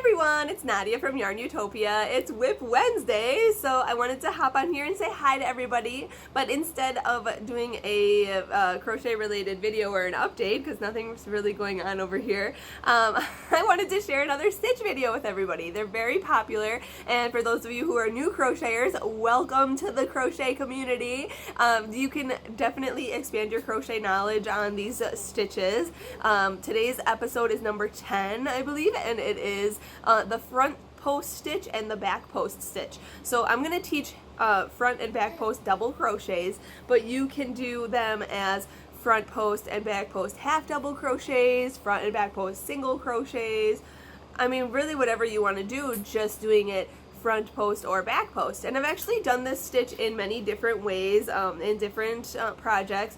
everyone, it's Nadia from YARNutopia. It's WIP Wednesday, so I wanted to hop on here and say hi to everybody, but instead of doing a crochet related video or an update, because nothing's really going on over here, I wanted to share another stitch video with everybody. They're very popular, and for those of you who are new crocheters, welcome to the crochet community. You can definitely expand your crochet knowledge on these stitches. Today's episode is number 10, I believe, and it is the front post stitch and the back post stitch. So I'm going to teach front and back post double crochets, but you can do them as front post and back post half double crochets, front and back post single crochets. I mean, really whatever you want to do, just doing it front post or back post. And I've actually done this stitch in many different ways in different projects,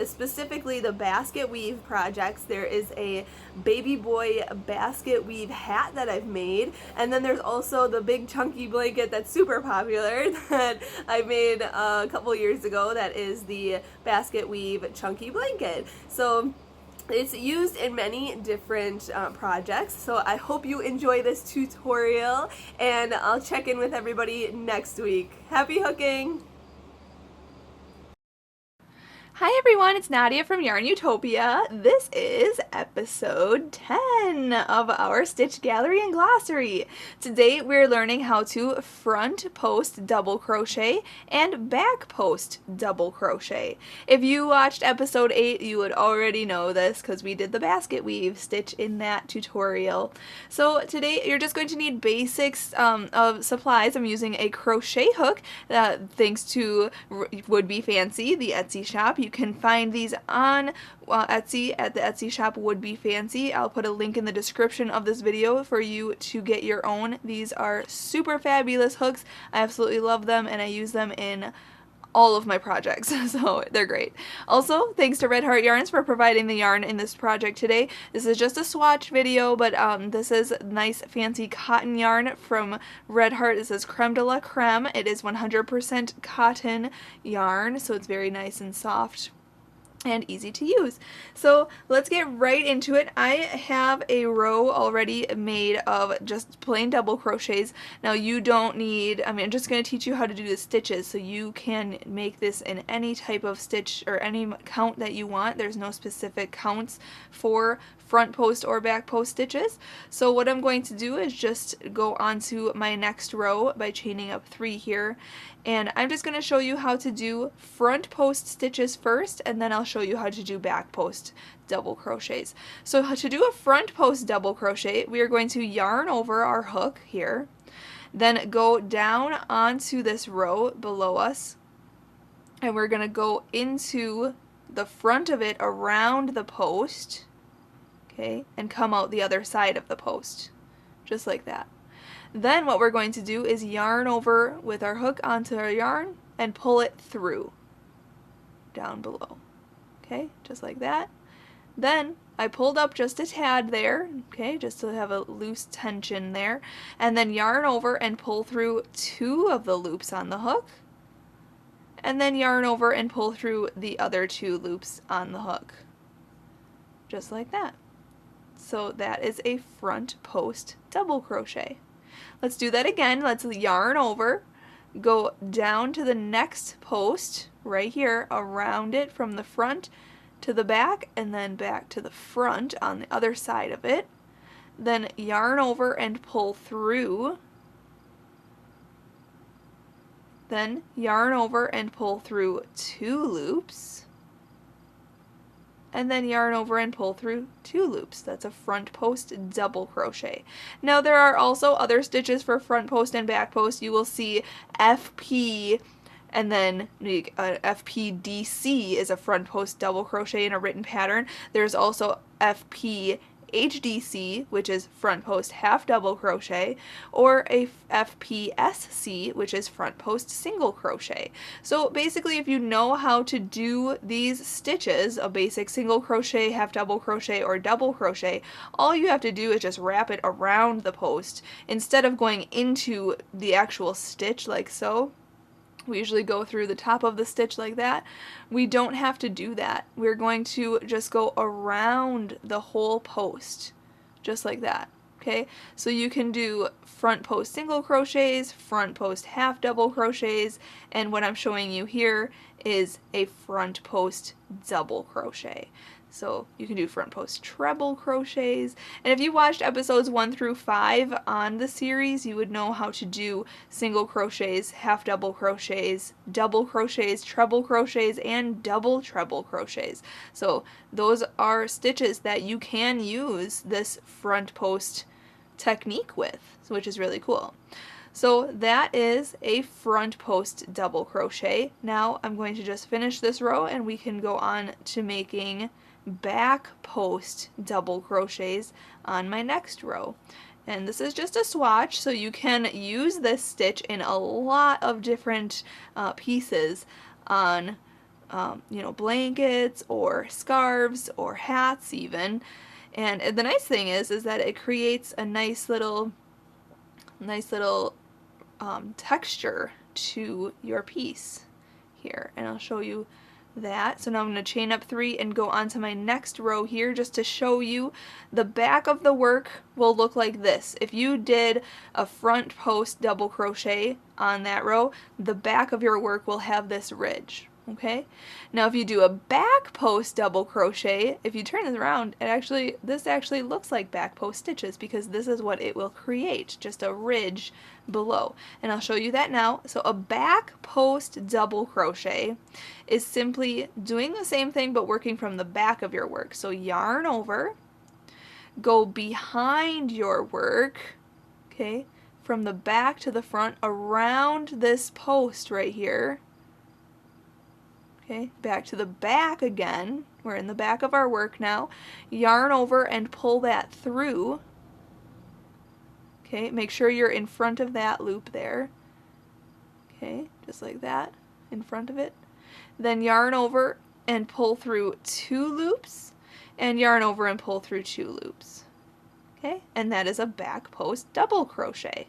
specifically the basket weave projects. There is a baby boy basket weave hat that I've made, and then there's also the big chunky blanket that's super popular that I made a couple years ago. That is the basket weave chunky blanket. So it's used in many different projects, so I hope you enjoy this tutorial, and I'll check in with everybody next week. Happy hooking! Hi everyone, it's Nadia from YARNutopia. This is episode 10 of our Stitch Gallery and Glossary. Today we're learning how to front post double crochet and back post double crochet. If you watched episode 8, you would already know this because we did the basket weave stitch in that tutorial. So today you're just going to need basics of supplies. I'm using a crochet hook thanks to Would Be Fancy, the Etsy shop. You can find these on Etsy at the Etsy shop Would Be Fancy. I'll put a link in the description of this video for you to get your own. These are super fabulous hooks. I absolutely love them, and I use them in all of my projects, so they're great. Also, thanks to Red Heart Yarns for providing the yarn in this project today. This is just a swatch video, but this is nice fancy cotton yarn from Red Heart. This is Creme de la Creme. It is 100% cotton yarn, so it's very nice and soft and easy to use. So let's get right into it. I have a row already made of just plain double crochets. Now you don't need, I'm just going to teach you how to do the stitches, so you can make this in any type of stitch or any count that you want. There's no specific counts for front post or back post stitches. So what I'm going to do is just go on to my next row by chaining up 3 here, and I'm just going to show you how to do front post stitches first, and then I'll show you how to do back post double crochets. So to do a front post double crochet, we are going to yarn over our hook here, then go down onto this row below us, and we're going to go into the front of it around the post, okay, and come out the other side of the post, just like that. Then what we're going to do is yarn over with our hook onto our yarn and pull it through, down below, okay, just like that. Then I pulled up just a tad there, okay, just to have a loose tension there, and then yarn over and pull through 2 of the loops on the hook, and then yarn over and pull through the other 2 loops on the hook, just like that. So that is a front post double crochet. Let's do that again. Let's yarn over, go down to the next post right here, around it from the front to the back, and then back to the front on the other side of it. Then yarn over and pull through. Then yarn over and pull through 2 loops. And then yarn over and pull through 2 loops. That's a front post double crochet. Now there are also other stitches for front post and back post. You will see FP, and then FPDC is a front post double crochet in a written pattern. There's also FP HDC, which is front post half double crochet, or a FPSC, which is front post single crochet. So basically, if you know how to do these stitches, a basic single crochet, half double crochet, or double crochet, all you have to do is just wrap it around the post instead of going into the actual stitch like so. We usually go through the top of the stitch like that. We don't have to do that. We're going to just go around the whole post, just like that. Okay, so you can do front post single crochets, front post half double crochets, and what I'm showing you here is a front post double crochet. So you can do front post treble crochets, and if you watched episodes 1 through 5 on the series, you would know how to do single crochets, half double crochets, double crochets, treble crochets, and double treble crochets. So those are stitches that you can use this front post technique with, which is really cool. So that is a front post double crochet. Now I'm going to just finish this row and we can go on to making back post double crochets on my next row. And this is just a swatch, so you can use this stitch in a lot of different pieces on you know, blankets or scarves or hats even. And the nice thing is that it creates a nice little texture to your piece here, and I'll show you that. So now I'm going to chain up 3 and go on to my next row here just to show you the back of the work will look like this. If you did a front post double crochet on that row, the back of your work will have this ridge. Okay, now if you do a back post double crochet, if you turn this around, this actually looks like back post stitches because this is what it will create, just a ridge below. And I'll show you that now. So a back post double crochet is simply doing the same thing but working from the back of your work. So yarn over, go behind your work, okay, from the back to the front around this post right here. Okay, back to the back again. We're in the back of our work now. Yarn over and pull that through. Okay, make sure you're in front of that loop there. Okay, just like that, in front of it. Then yarn over and pull through 2 loops, and yarn over and pull through 2 loops. Okay, and that is a back post double crochet.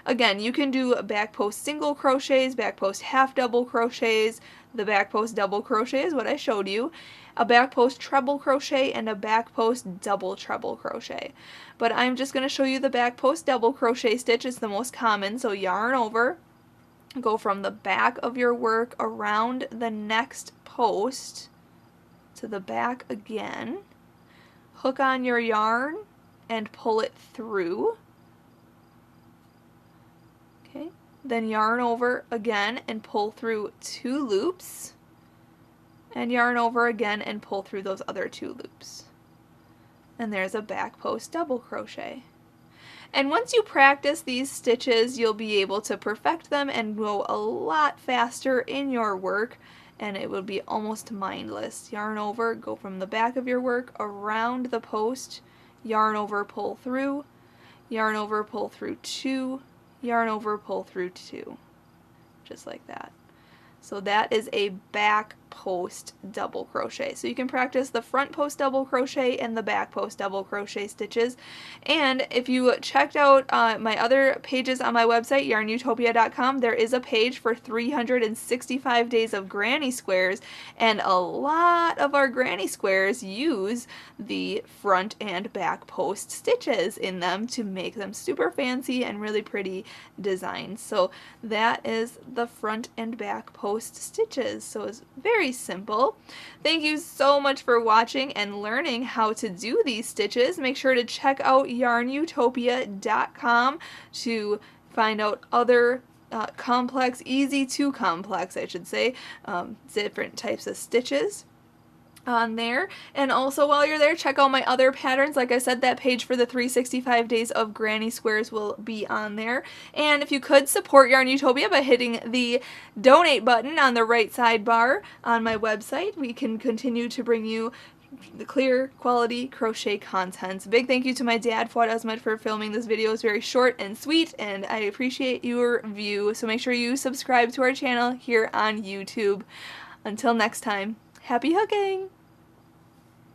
Again, you can do back post single crochets, back post half double crochets. The back post double crochet is what I showed you, a back post treble crochet, and a back post double treble crochet. But I'm just going to show you the back post double crochet stitch. It's the most common. So yarn over, go from the back of your work around the next post to the back again, hook on your yarn and pull it through. Okay, then yarn over again and pull through 2 loops, and yarn over again and pull through those other 2 loops. And there's a back post double crochet. And once you practice these stitches, you'll be able to perfect them and go a lot faster in your work, and it will be almost mindless. Yarn over, go from the back of your work around the post, yarn over, pull through, yarn over, pull through 2, yarn over, pull through 2, just like that. So that is a back post double crochet. So you can practice the front post double crochet and the back post double crochet stitches. And if you checked out my other pages on my website, YARNutopia.com, there is a page for 365 days of granny squares, and a lot of our granny squares use the front and back post stitches in them to make them super fancy and really pretty designs. So that is the front and back post stitches. So it's very simple. Thank you so much for watching and learning how to do these stitches. Make sure to check out YARNutopia.com to find out other complex, easy to complex, I should say, different types of stitches on there. And also while you're there, check out my other patterns. Like I said, that page for the 365 days of granny squares will be on there. And if you could support YARNutopia by hitting the donate button on the right sidebar on my website, we can continue to bring you the clear quality crochet content. Big thank you to my dad, Fuad, Azmat, for filming this video. It's very short and sweet, and I appreciate your view. So make sure you subscribe to our channel here on YouTube. Until next time, happy hooking!